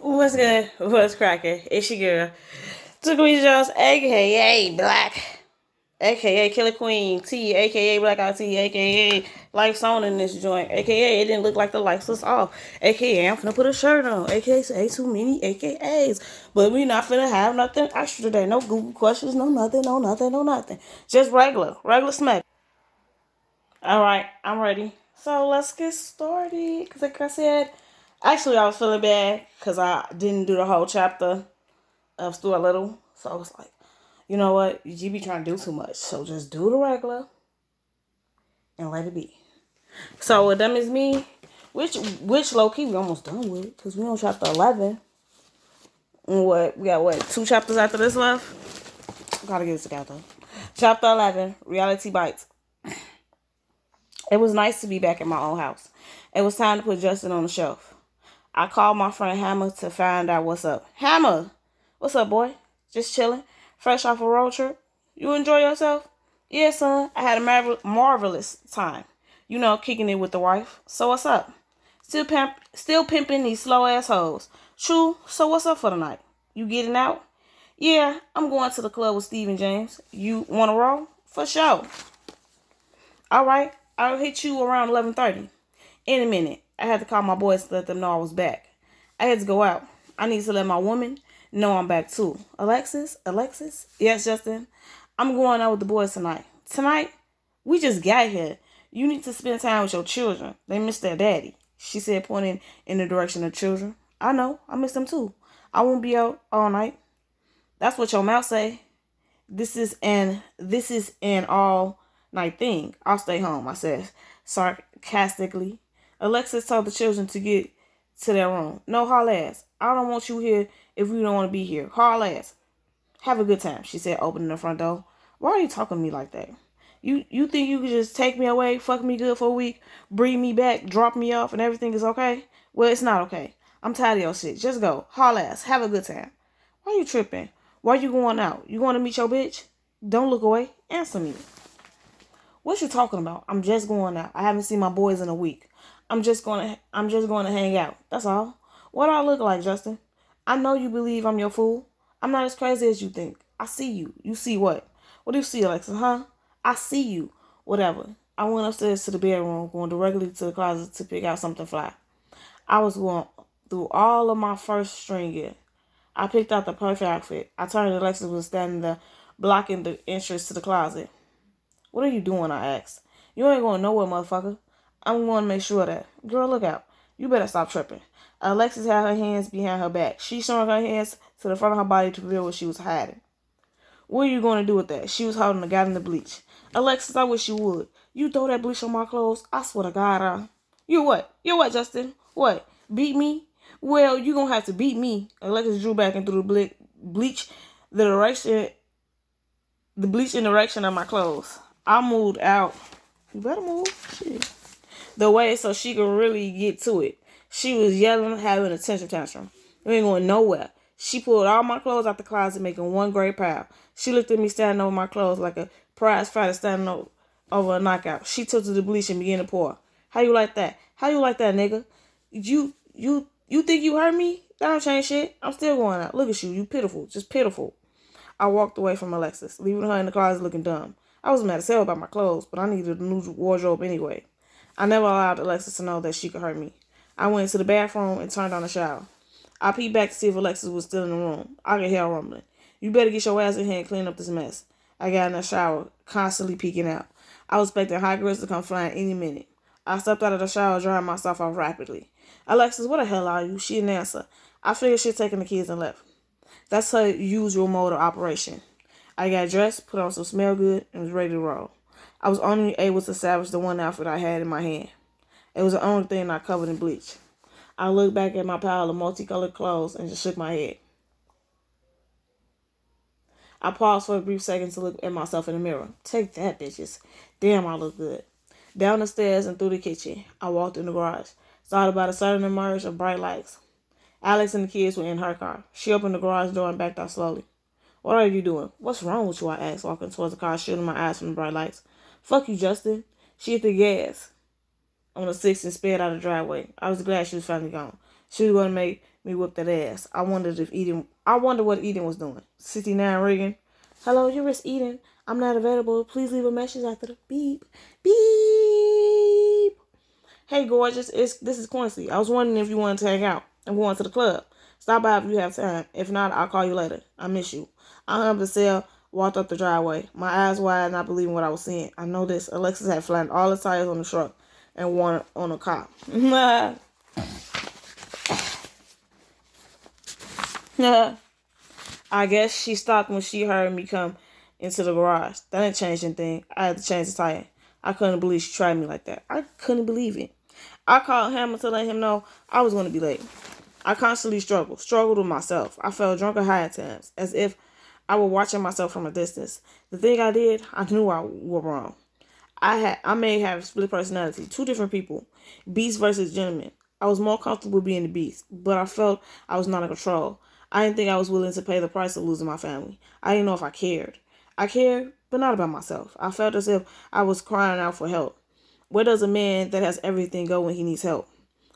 What's good? What's cracking? It's your girl, Taquise Jones, aka Black, aka Killer Queen T, aka Black Out T, aka Lights On in this joint, aka it didn't look like the lights was off, aka I'm finna put a shirt on, aka say too many AKAs, but we not finna have nothing extra today. No Google questions, no nothing, no nothing, no nothing. Just regular smack. All right, I'm ready. So let's get started. Because like I said, actually I was feeling bad because I didn't do the whole chapter of Stuart Little. So I was like, you know what? You be trying to do too much. So just do the regular and let it be. So with them is me, which low key we almost done with because we on chapter 11. And we got 2 chapters after this left? Gotta get it together. Chapter 11, Reality Bites. It was nice to be back in my own house. It was time to put Justin on the shelf. I called my friend Hammer to find out what's up. Hammer! What's up, boy? Just chilling? Fresh off a road trip? You enjoy yourself? Yeah, son. I had a marvelous time. You know, kicking it with the wife. So what's up? Still pimping these slow assholes. True. So what's up for the night? You getting out? Yeah, I'm going to the club with Steve and James. You want to roll? For sure. All right. I'll hit you around 11:30. In a minute. I had to call my boys to let them know I was back. I had to go out. I need to let my woman know I'm back too. Alexis? Yes, Justin. I'm going out with the boys tonight. Tonight? We just got here. You need to spend time with your children. They miss their daddy. She said, pointing in the direction of children. I know. I miss them too. I won't be out all night. That's what your mouth say. This is an all night thing. I'll stay home, I said sarcastically. Alexis told the children to get to their room. No, haul ass. I don't want you here if you don't want to be here. Haul ass. Have a good time, she said, opening the front door. Why are you talking to me like that? You think you could just take me away, fuck me good for a week, bring me back, drop me off, and everything is okay? Well, it's not okay. I'm tired of your shit. Just go. Haul ass. Have a good time. Why you tripping? Why you going out? You going to meet your bitch? Don't look away. Answer me. What you talking about? I'm just going out. I haven't seen my boys in a week. I'm just going to hang out. That's all. What do I look like, Justin? I know you believe I'm your fool. I'm not as crazy as you think. I see you. You see what? What do you see, Alexa, huh? I see you. Whatever. I went upstairs to the bedroom, going directly to the closet to pick out something fly. I was going through all of my first string gear. I picked out the perfect outfit. I turned to Alexis, was standing there, blocking the entrance to the closet. What are you doing? I asked. You ain't going nowhere, motherfucker. I'm going to make sure of that. Girl, look out. You better stop tripping. Alexis had her hands behind her back. She swung her hands to the front of her body to reveal what she was hiding. What are you going to do with that? She was holding a gallon of bleach. Alexis, I wish you would. You throw that bleach on my clothes, I swear to God, You what? You what, Justin? What? Beat me? Well, you gonna have to beat me. Alexis drew back and threw the bleach in the direction of my clothes. I moved out. You better move. Shit. The way so she could really get to it. She was yelling, having a temper tantrum. You ain't going nowhere. She pulled all my clothes out the closet, making one great pile. She looked at me standing over my clothes like a prize fighter standing over a knockout. She tilted the bleach and began to pour. How you like that? How you like that, nigga? You think you hurt me? That don't change shit. I'm still going out. Look at you. You pitiful. Just pitiful. I walked away from Alexis, leaving her in the closet looking dumb. I was mad as hell about my clothes, but I needed a new wardrobe anyway. I never allowed Alexis to know that she could hurt me. I went into the bathroom and turned on the shower. I peeked back to see if Alexis was still in the room. I could hear her rumbling. You better get your ass in here and clean up this mess. I got in the shower, constantly peeking out. I was expecting hot girls to come flying any minute. I stepped out of the shower, drying myself off rapidly. Alexis, what the hell are you? She didn't answer. I figured she'd taken the kids and left. That's her usual mode of operation. I got dressed, put on some smell good, and was ready to roll. I was only able to salvage the one outfit I had in my hand. It was the only thing not covered in bleach. I looked back at my pile of multicolored clothes and just shook my head. I paused for a brief second to look at myself in the mirror. Take that, bitches. Damn, I look good. Down the stairs and through the kitchen, I walked in the garage, started by the sudden emerge of bright lights. Alex and the kids were in her car. She opened the garage door and backed out slowly. What are you doing? What's wrong with you? I asked, walking towards the car, shielding my eyes from the bright lights. Fuck you, Justin. She hit the gas on the 6 and sped out of the driveway. I was glad she was finally gone. She was gonna make me whip that ass. I wonder what Eden was doing. 69 ringing. Hello, you're Miss Eden. I'm not available. Please leave a message after the beep. Beep. Hey, gorgeous. This is Quincy. I was wondering if you wanted to hang out. I'm going to the club. Stop by if you have time. If not, I'll call you later. I miss you. I hung up the cell, walked up the driveway. My eyes wide, not believing what I was seeing. I know this. Alexis had flattened all the tires on the truck and one on the car. I guess she stopped when she heard me come into the garage. That didn't change anything. I had to change the tire. I couldn't believe she tried me like that. I couldn't believe it. I called Hammer to let him know I was going to be late. I constantly struggled with myself. I felt drunk or high at times, as if I were watching myself from a distance. The thing I did, I knew I was wrong. I may have split personality, two different people, beast versus gentleman. I was more comfortable being the beast, but I felt I was not in control. I didn't think I was willing to pay the price of losing my family. I didn't know if I cared. I cared, but not about myself. I felt as if I was crying out for help. Where does a man that has everything go when he needs help?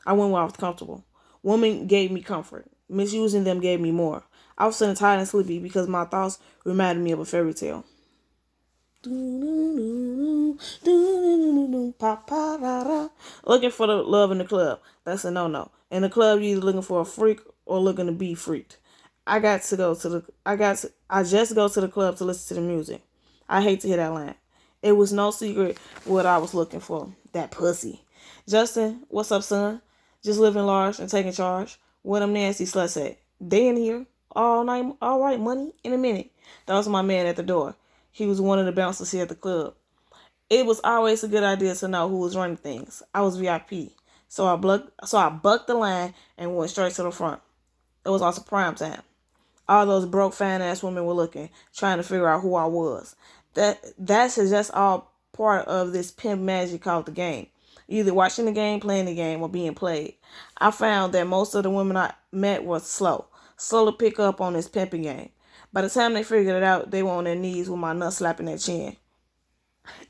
I went where I was comfortable. Women gave me comfort. Misusing them gave me more. I was sitting tired and sleepy because my thoughts reminded me of a fairy tale. Looking for the love in the club. That's a no-no. In the club, you're either looking for a freak or looking to be freaked. I just go to the club to listen to the music. I hate to hear that line. It was no secret what I was looking for. That pussy. Justin, what's up, son? Just living large and taking charge. What them nasty sluts at? They in here all night. All right, money in a minute. That was my man at the door. He was one of the bouncers here at the club. It was always a good idea to know who was running things. I was VIP, so I bucked the line and went straight to the front. It was also prime time. All those broke fine ass women were looking, trying to figure out who I was. That's just all part of this pimp magic called the game. Either watching the game, playing the game, or being played. I found that most of the women I met were slow to pick up on this pimping game. By the time they figured it out, they were on their knees with my nuts slapping their chin.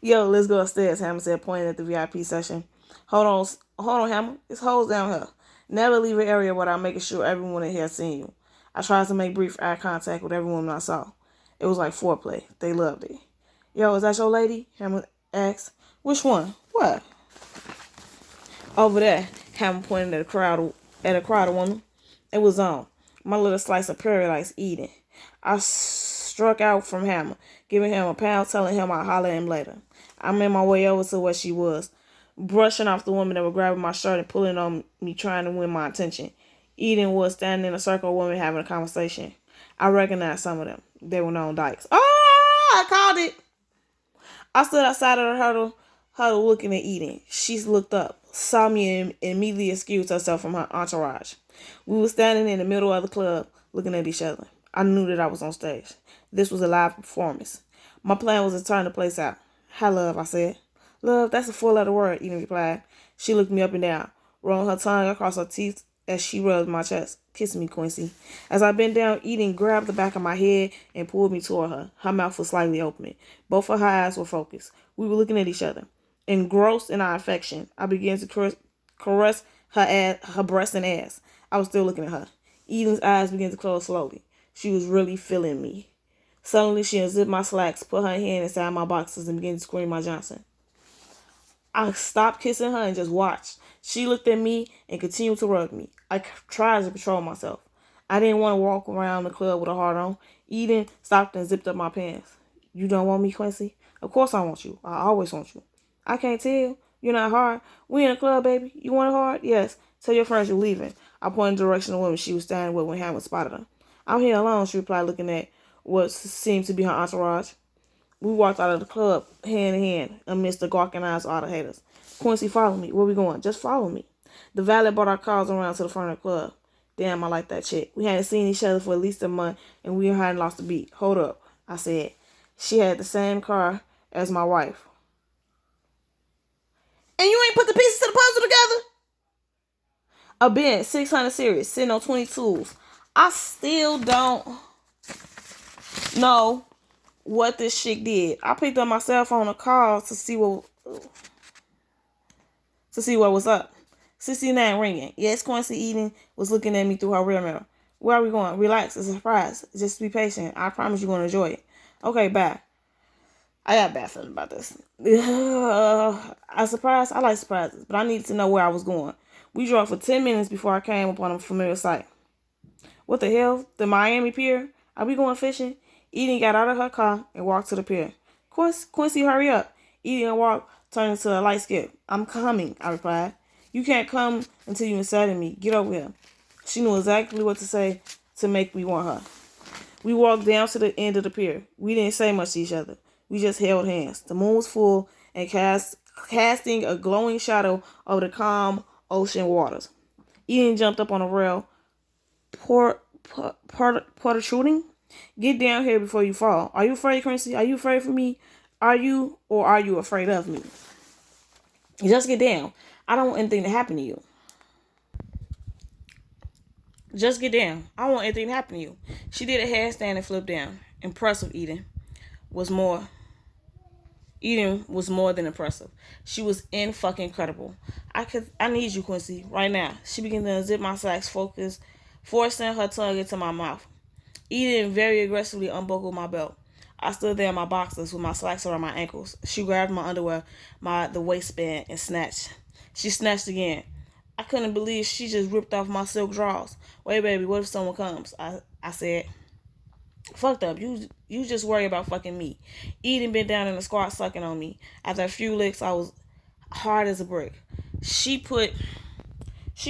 Yo, let's go upstairs, Hammer said, pointing at the VIP section. Hold on, Hammer. It's hoes down here. Never leave an area without making sure everyone in here has seen you. I tried to make brief eye contact with every woman I saw. It was like foreplay. They loved it. Yo, is that your lady? Hammer asked. Which one? What? Over there, Hammer pointed at a crowd of women. It was on. My little slice of paradise eating. I struck out from Hammer, giving him a pound, telling him I'd holler at him later. I made my way over to where she was, brushing off the women that were grabbing my shirt and pulling on me, trying to win my attention. Eden was standing in a circle of women having a conversation. I recognized some of them. They were known dykes. Oh, I called it. I stood outside of the huddle looking at Eden. She looked up, saw me, and immediately excused herself from her entourage. We were standing in the middle of the club, looking at each other. I knew that I was on stage. This was a live performance. My plan was to turn the place out. Hi, love, I said. Love, that's a four-letter word, Eden replied. She looked me up and down, rolling her tongue across her teeth as she rubbed my chest. Kiss me, Quincy. As I bent down, Eden grabbed the back of my head and pulled me toward her. Her mouth was slightly open. Both of her eyes were focused. We were looking at each other. Engrossed in our affection, I began to caress her breast and ass. I was still looking at her. Eden's eyes began to close slowly. She was really feeling me. Suddenly, she unzipped my slacks, put her hand inside my boxes, and began to scream my Johnson. I stopped kissing her and just watched. She looked at me and continued to rub me. I tried to control myself. I didn't want to walk around the club with a heart on. Eden stopped and zipped up my pants. You don't want me, Quincy? Of course I want you. I always want you. I can't tell. You're not hard. We in a club, baby. You want it hard? Yes. Tell your friends you're leaving. I pointed in the direction of the woman she was standing with when Hammer spotted her. I'm here alone, she replied, looking at what seemed to be her entourage. We walked out of the club, hand in hand, amidst the gawking eyes of all the haters. Quincy, follow me. Where we going? Just follow me. The valet brought our cars around to the front of the club. Damn, I like that chick. We hadn't seen each other for at least a month, and we hadn't lost a beat. Hold up, I said. She had the same car as my wife. And you ain't put the pieces to the puzzle together? A Benz 600 series, sitting on 22s. I still don't know what this chick did. I picked up my cell phone to call to see what was up. 69 ringing. Yes, Quincy Eden was looking at me through her rear mirror. Where are we going? Relax. It's a surprise. Just be patient. I promise you're going to enjoy it. Okay, bye. I got a bad feeling about this. I like surprises, but I needed to know where I was going. We drove for 10 minutes before I came upon a familiar sight. What the hell? The Miami Pier? Are we going fishing? Eden got out of her car and walked to the pier. Quincy, hurry up. Eden walked, turning to a light skip. I'm coming, I replied. You can't come until you insulted me. Get over here. She knew exactly what to say to make me want her. We walked down to the end of the pier. We didn't say much to each other. We just held hands. The moon was full and casting a glowing shadow over the calm ocean waters. Eden jumped up on a rail, shooting. Get down here before you fall. Are you afraid, Quincy? Are you afraid for me? Are you, or are you afraid of me? Just get down. I don't want anything to happen to you. Just get down. I don't want anything to happen to you. She did a handstand and flipped down. Impressive, Eden was more than impressive. She was in fucking incredible. I need you, Quincy, right now. She began to unzip my slacks, forcing her tongue into my mouth. Eden very aggressively unbuckled my belt. I stood there in my boxers with my slacks around my ankles. She grabbed my underwear, the waistband, and snatched. She snatched again. I couldn't believe she just ripped off my silk drawers. Wait, baby, what if someone comes? I said. Fucked up. You just worry about fucking me. Eden bent down in the squat sucking on me. After a few licks, I was hard as a brick. She put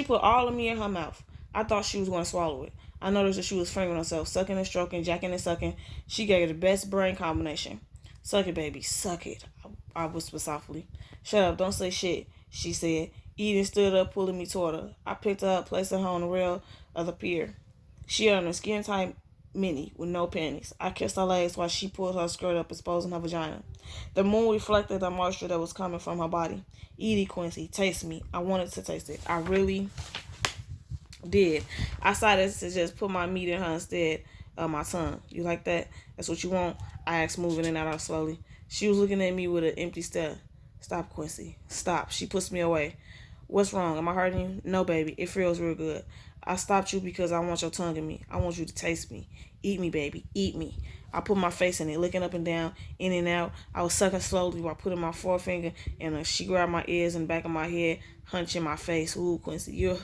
all of me in her mouth. I thought she was going to swallow it. I noticed that she was fingering herself, sucking and stroking, jacking and sucking. She gave her the best brain combination. Suck it, baby. Suck it. I whispered softly. Shut up. Don't say shit, she said. Eden stood up, pulling me toward her. I picked her up, placed her on the rail of the pier. She had on a skin-tight mini with no panties. I kissed her legs while she pulled her skirt up, exposing her vagina. The moon reflected the moisture that was coming from her body. Edie, Quincy, taste me. I wanted to taste it. I really did. I decided to just put my meat in her instead of my tongue. You like that? That's what you want? I asked, moving in and out slowly. She was looking at me with an empty stare. Stop, Quincy. Stop. She pushed me away. What's wrong? Am I hurting you? No, baby. It feels real good. I stopped you because I want your tongue in me. I want you to taste me. Eat me, baby. Eat me. I put my face in it, looking up and down, in and out. I was sucking slowly while putting my forefinger in her. She grabbed my ears and back of my head, hunching my face. Ooh, Quincy, you're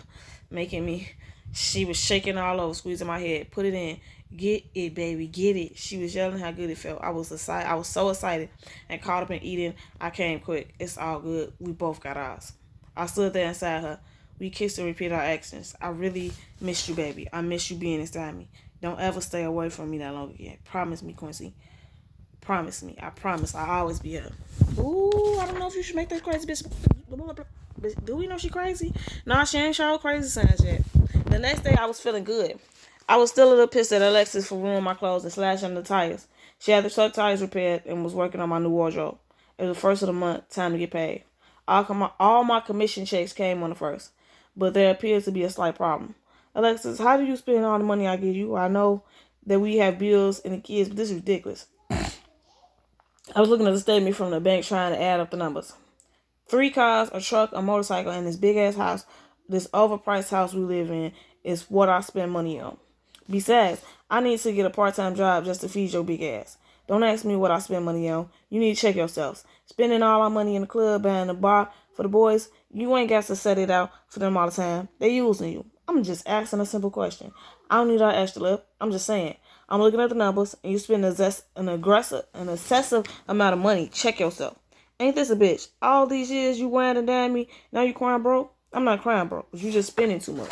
making me. She was shaking all over, squeezing my head. Put it in. Get it, baby. Get it. She was yelling how good it felt. I was so excited and caught up in eating. I came quick. It's all good. We both got ours. I stood there inside her. We kissed and repeated our actions. I really missed you, baby. I miss you being inside me. Don't ever stay away from me that long again. Promise me, Quincy. Promise me. I promise I'll always be here. Ooh, I don't know if you should make that crazy bitch. Do we know she crazy? Nah, she ain't show crazy signs yet. The next day, I was feeling good. I was still a little pissed at Alexis for ruining my clothes and slashing the tires. She had the truck tires repaired and was working on my new wardrobe. It was the first of the month, time to get paid. All my commission checks came on the first, but there appears to be a slight problem. Alexis, how do you spend all the money I give you? I know that we have bills and the kids, but this is ridiculous. I was looking at the statement from the bank trying to add up the numbers. 3 cars, a truck, a motorcycle, and this big-ass house, this overpriced house we live in, is what I spend money on. Besides, I need to get a part-time job just to feed your big ass. Don't ask me what I spend money on. You need to check yourselves. Spending all our money in the club, buying the bar for the boys, you ain't got to set it out for them all the time. They using you. I'm just asking a simple question. I don't need our extra lip. I'm just saying. I'm looking at the numbers, and you spend an excessive amount of money. Check yourself. Ain't this a bitch? All these years you whined and dined me, now you crying broke? I'm not crying broke, but you just spending too much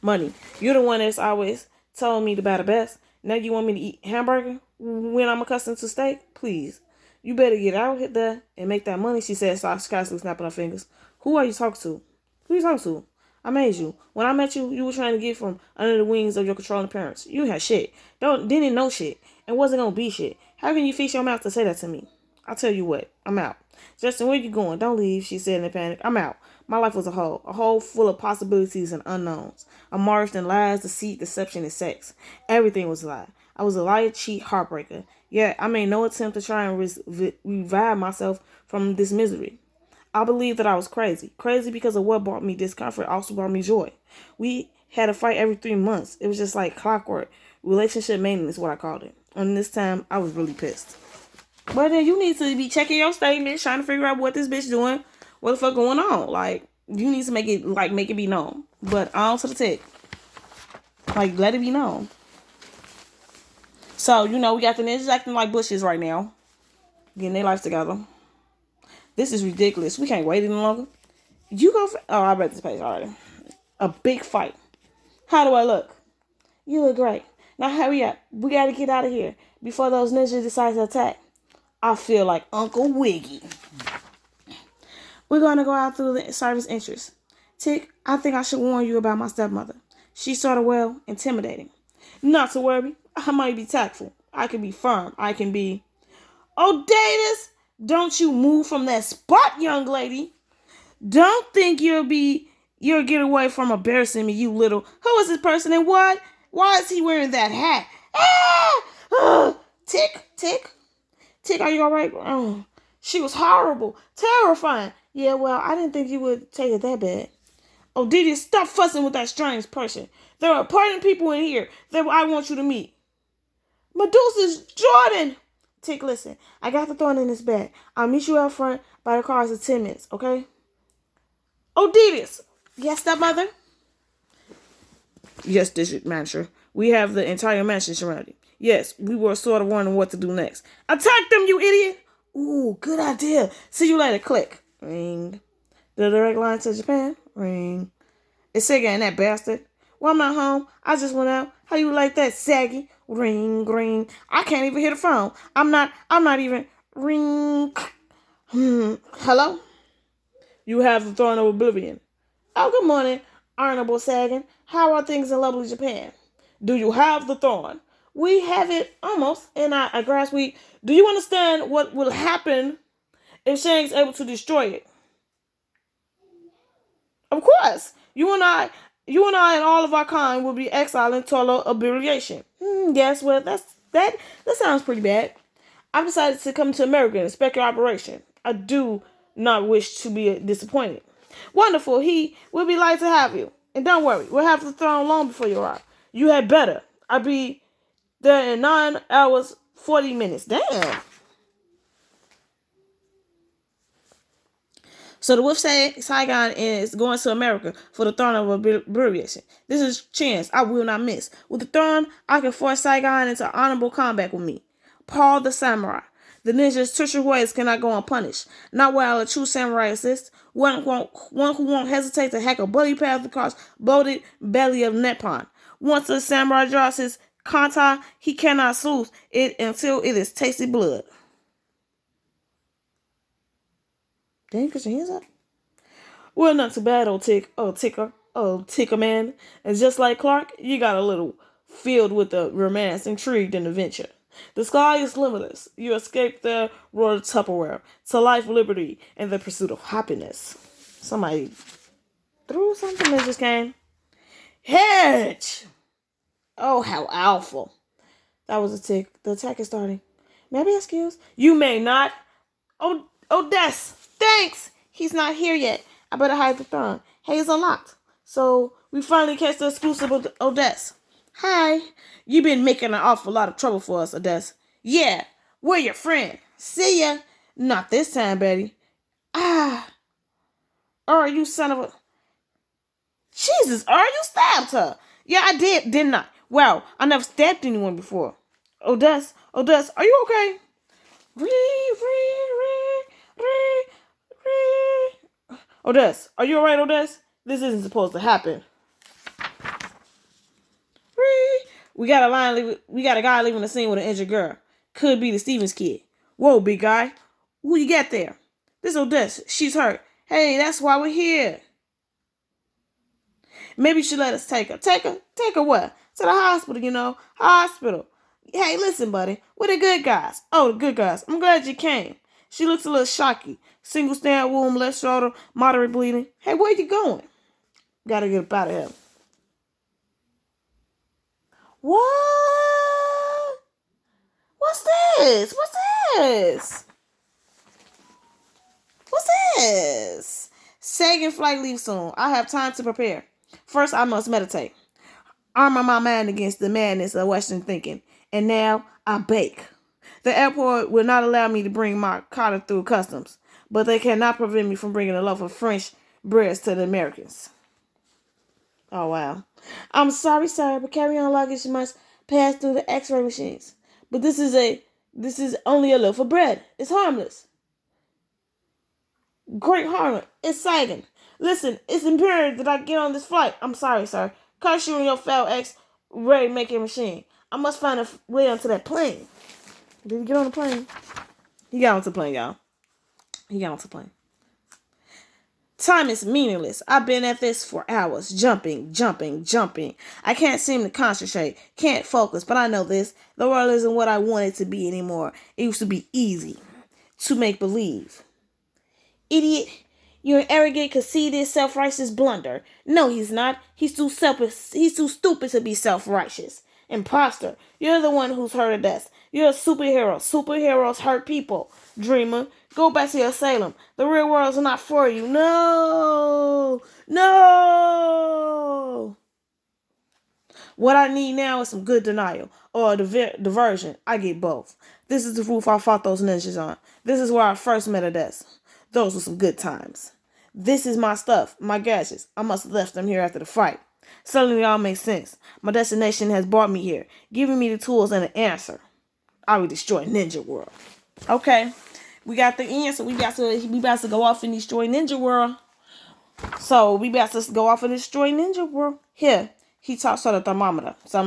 money. You're the one that's always told me to buy the best. Now you want me to eat hamburger when I'm accustomed to steak? Please. You better get out there and make that money, she said, sarcastically snapping her fingers. Who are you talking to? Who are you talking to? I made you. When I met you, you were trying to get from under the wings of your controlling parents. You had shit. Didn't know shit. And wasn't gonna be shit. How can you fix your mouth to say that to me? I'll tell you what. I'm out. Justin, where you going? Don't leave, she said in a panic. I'm out. My life was a hole full of possibilities and unknowns. Immersed in lies, deceit, deception, and sex. Everything was a lie. I was a liar, cheat, heartbreaker. Yet I made no attempt to try and revive myself from this misery. I believed that I was crazy. Crazy because of what brought me discomfort also brought me joy. We had a fight every 3 months. It was just like clockwork. Relationship maintenance, what I called it. And this time, I was really pissed. But then you need to be checking your statements, trying to figure out what this bitch doing, what the fuck going on. Like, you need to make it be known. But on to the tech. Like, let it be known. So, we got the ninjas acting like bushes right now. Getting their life together. This is ridiculous. We can't wait any longer. You go for... Oh, I read this page already. A big fight. How do I look? You look great. Now hurry up. We gotta get out of here before those ninjas decide to attack. I feel like Uncle Wiggy. We're gonna go out through the service entrance. Tick, I think I should warn you about my stepmother. She's sort of, intimidating. Not to worry. I might be tactful. I can be firm. I can be... Oh, Datus! Don't you move from that spot, young lady. Don't think you'll get away from embarrassing me, you little... Who is this person and what? Why is he wearing that hat? Tick, tick. Tick, are you all right? Oh, she was horrible. Terrifying. Yeah, well, I didn't think you would take it that bad. Oh, Didi, stop fussing with that strange person. There are important people in here that I want you to meet. Medusa's Jordan. Tick, listen. I got the thorn in this bag. I'll meet you out front by the cars in 10 minutes, okay? Oh, Didis. Yes, stepmother? Yes, district manager. We have the entire mansion surrounded. Yes, we were sort of wondering what to do next. Attack them, you idiot! Ooh, good idea. See you later. Click. Ring. The direct line to Japan. Ring. It's Sega and that bastard. Well, I'm not home. I just went out. How you like that, saggy? Ring, ring. I can't even hear the phone. I'm not even... Ring. Hello? You have the Throne of Oblivion. Oh, good morning, Honorable Sagan. How are things in lovely Japan? Do you have the thorn? We have it almost in our grass. Do you understand what will happen if Shang's able to destroy it? Of course. You and I and all of our kind will be exiled in total obliteration. Yes, well, that sounds pretty bad. I've decided to come to America and inspect your operation. I do not wish to be disappointed. Wonderful. We'll be glad to have you. And don't worry, we'll have the throne long before you arrive. You had better. I'll be there in 9 hours, 40 minutes. Damn. So the Wolf Saigon is going to America for the throne of obliteration. This is chance I will not miss. With the throne, I can force Saigon into honorable combat with me. Paul the Samurai. The ninja's treacherous ways cannot go unpunished. Not while a true samurai assists. One who won't hesitate to hack a bloody path across bloated belly of Nippon. Once a samurai draws his kata, he cannot soothe it until it is tasted blood. Dang, put your hands up. Well, not too bad, old ticker man. And just like Clark, you got a little filled with the romance, intrigued, and adventure. The sky is limitless. You escape the royal Tupperware to life, liberty, and the pursuit of happiness. Somebody threw something that just came. Hedge! Oh, how awful. That was a tick. The attack is starting. May I be excused? You may not. Oh, Des. Thanks. He's not here yet. I better hide the throne. Hey, it's unlocked. So we finally catch the exclusive of Odessa. Hi. You've been making an awful lot of trouble for us, Odessa. Yeah, we're your friend. See ya. Not this time, Betty. Oh, you son of a... Jesus, you stabbed her. Yeah, I did, didn't I? Wow, I never stabbed anyone before. Odessa, are you okay? Odessa, are you alright, Odessa? This isn't supposed to happen. We got a guy leaving the scene with an injured girl. Could be the Stevens kid. Whoa, big guy. Who you got there? This Odessa. She's hurt. Hey, that's why we're here. Maybe you should let us take her. Take her what? To the hospital, Hospital. Hey, listen, buddy. We're the good guys. Oh, the good guys. I'm glad you came. She looks a little shocky. Single stand wound, left shoulder, moderate bleeding. Hey, where you going? Gotta get up out of here. What? What's this? What's this? Sagan flight leaves soon. I have time to prepare. First, I must meditate. Armor my mind against the madness of Western thinking. And now, I bake. The airport will not allow me to bring my Carter through customs, but they cannot prevent me from bringing a loaf of French breads to the Americans. Oh, wow. I'm sorry, sir, but carry-on luggage must pass through the X-ray machines. But this is only a loaf of bread. It's harmless. Great Harlan, it's Sagan. Listen, it's imperative that I get on this flight. I'm sorry, sir. Curse you and your foul X-ray making machine. I must find a way onto that plane. Did he get on the plane? He got onto the plane, y'all. He got onto the plane. Time is meaningless. I've been at this for hours. Jumping. I can't seem to concentrate. Can't focus, but I know this. The world isn't what I want it to be anymore. It used to be easy to make believe. Idiot. You're an arrogant, conceited, self-righteous blunder. No, he's not. He's too stupid to be self-righteous. Imposter. You're the one who's hurt us. You're a superhero. Superheroes hurt people. Dreamer. Go back to your Salem. The real world's not for you. No. What I need now is some good denial or a diversion. I get both. This is the roof I fought those ninjas on. This is where I first met Odessa. Those were some good times. This is my stuff, my gadgets. I must have left them here after the fight. Suddenly it all makes sense. My destination has brought me here, giving me the tools and the answer. I will destroy Ninja World. Okay, we got the answer. We about to go off and destroy Ninja World. So we about to go off and destroy Ninja World. Here, he talks to the thermometer. So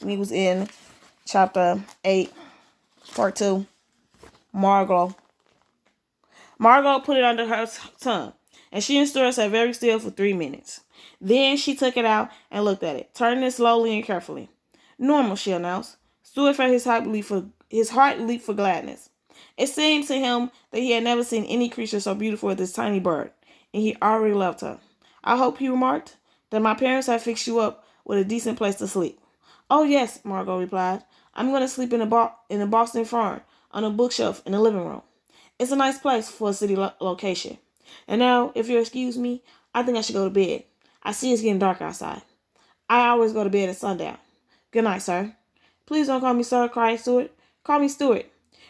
we was in chapter 8, part 2. Margot put it under her tongue, and she and Stuart sat very still for 3 minutes. Then she took it out and looked at it, turning it slowly and carefully. Normal, she announced. Stuart felt his heart leap for gladness. It seemed to him that he had never seen any creature so beautiful as this tiny bird, and he already loved her. I hope, he remarked, that my parents have fixed you up with a decent place to sleep. Oh, yes, Margot replied. I'm going to sleep in the Boston Farm on a bookshelf in the living room. It's a nice place for a city location. And now, if you'll excuse me, I think I should go to bed. I see it's getting dark outside. I always go to bed at sundown. Good night, sir. Please don't call me sir, cried Stuart. Call me Stuart.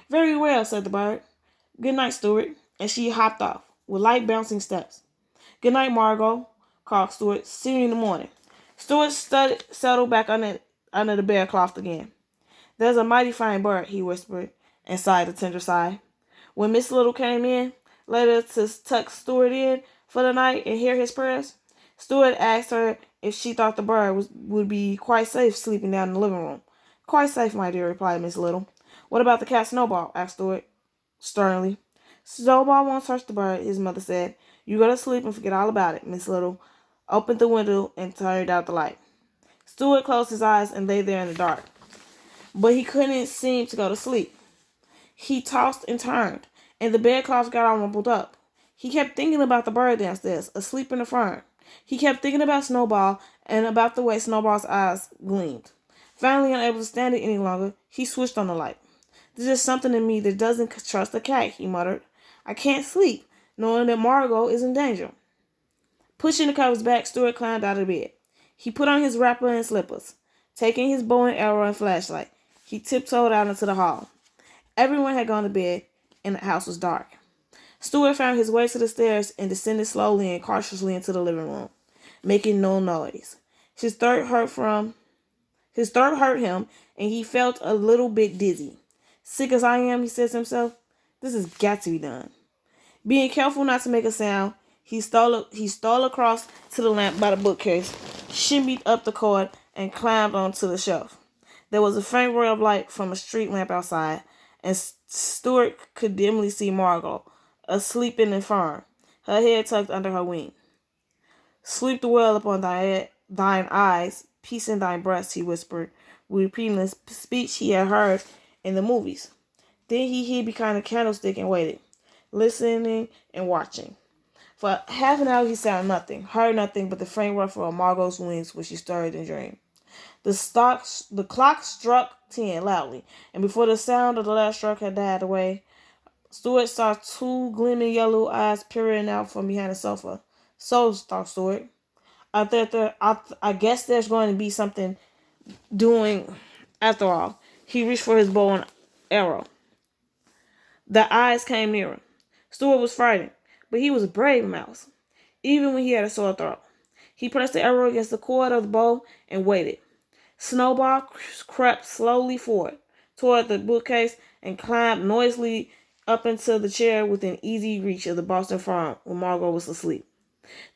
Very well, said the bird. Good night, Stuart. And she hopped off, with light bouncing steps. Good night, Margot, called Stuart. See you in the morning. Stuart settled back under the bearcloth again. There's a mighty fine bird, he whispered, and sighed a tender sigh. When Miss Little came in, later to tuck Stuart in for the night and hear his prayers, Stuart asked her if she thought the bird would be quite safe sleeping down in the living room. Quite safe, my dear, replied Miss Little. What about the cat Snowball? Asked Stuart sternly. Snowball won't touch the bird, his mother said. You go to sleep and forget all about it. Miss Little opened the window and turned out the light. Stuart closed his eyes and lay there in the dark. But he couldn't seem to go to sleep. He tossed and turned, and the bedclothes got all rumpled up. He kept thinking about the bird downstairs, asleep in the fern. He kept thinking about Snowball and about the way Snowball's eyes gleamed. Finally, unable to stand it any longer, he switched on the light. There's just something in me that doesn't trust a cat, he muttered. I can't sleep, knowing that Margot is in danger. Pushing the covers back, Stuart climbed out of bed. He put on his wrapper and slippers. Taking his bow and arrow and flashlight, he tiptoed out into the hall. Everyone had gone to bed, and the house was dark. Stuart found his way to the stairs and descended slowly and cautiously into the living room, making no noise. His throat hurt him, and he felt a little bit dizzy. Sick as I am, he said to himself, this has got to be done. Being careful not to make a sound, he stole across to the lamp by the bookcase, shimmied up the cord, and climbed onto the shelf. There was a faint ray of light from a street lamp outside, and Stuart could dimly see Margot, asleep in the farm, her head tucked under her wing. Sleep the well upon thine eyes, peace in thine breast, he whispered, repeating the speech he had heard in the movies. Then he hid behind a candlestick and waited, listening and watching. For half an hour he saw nothing, heard nothing but the faint ruffle of Margot's wings when she stirred and dreamed. The clock struck 10 loudly, and before the sound of the last stroke had died away, Stuart saw two gleaming yellow eyes peering out from behind the sofa. So, thought Stuart, I guess there's going to be something doing after all. He reached for his bow and arrow. The eyes came nearer. Stuart was frightened, but he was a brave mouse, even when he had a sore throat. He pressed the arrow against the cord of the bow and waited. Snowball crept slowly forward toward the bookcase and climbed noisily up into the chair within easy reach of the Boston farm when Margot was asleep.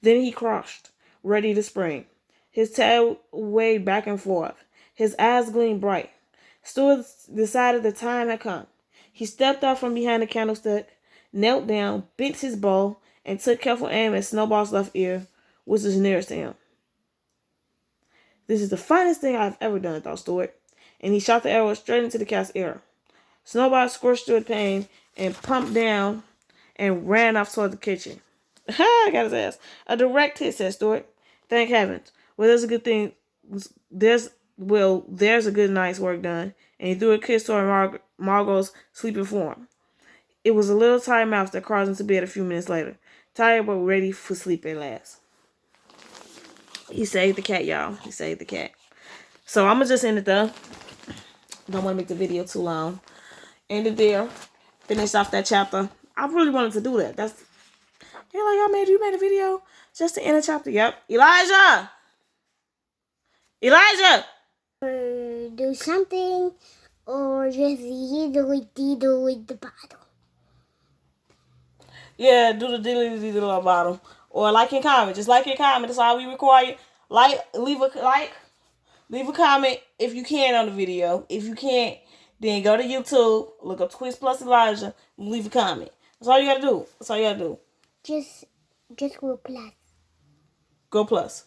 Then he crouched, ready to spring. His tail waved back and forth. His eyes gleamed bright. Stuart decided the time had come. He stepped out from behind the candlestick, knelt down, bent his bow, and took careful aim at Snowball's left ear, which was nearest to him. This is the finest thing I've ever done, thought Stuart, and he shot the arrow straight into the cat's ear. Snowball squirched through pain and pumped down and ran off toward the kitchen. Ha! Got his ass. A direct hit, said Stuart. Thank heavens. Well, there's a good thing. There's a good night's work done. And he threw a kiss toward Margot's sleeping form. It was a little tired mouse that crawled into bed a few minutes later, tired but ready for sleep at last. He saved the cat, y'all. He saved the cat. So I'm gonna just end it there. Don't want to make the video too long. End it there. Finish off that chapter. I really wanted to do that. You're like, you made a video just to end a chapter. Yep. Elijah! Do something or just diddly the bottle. Yeah, do the diddly the bottom. Or like and comment. Just like and comment. That's all we require. Leave a comment if you can on the video. If you can't, then go to YouTube, look up Taquise plus Elijah, and leave a comment. That's all you gotta do. Just go plus. Go plus.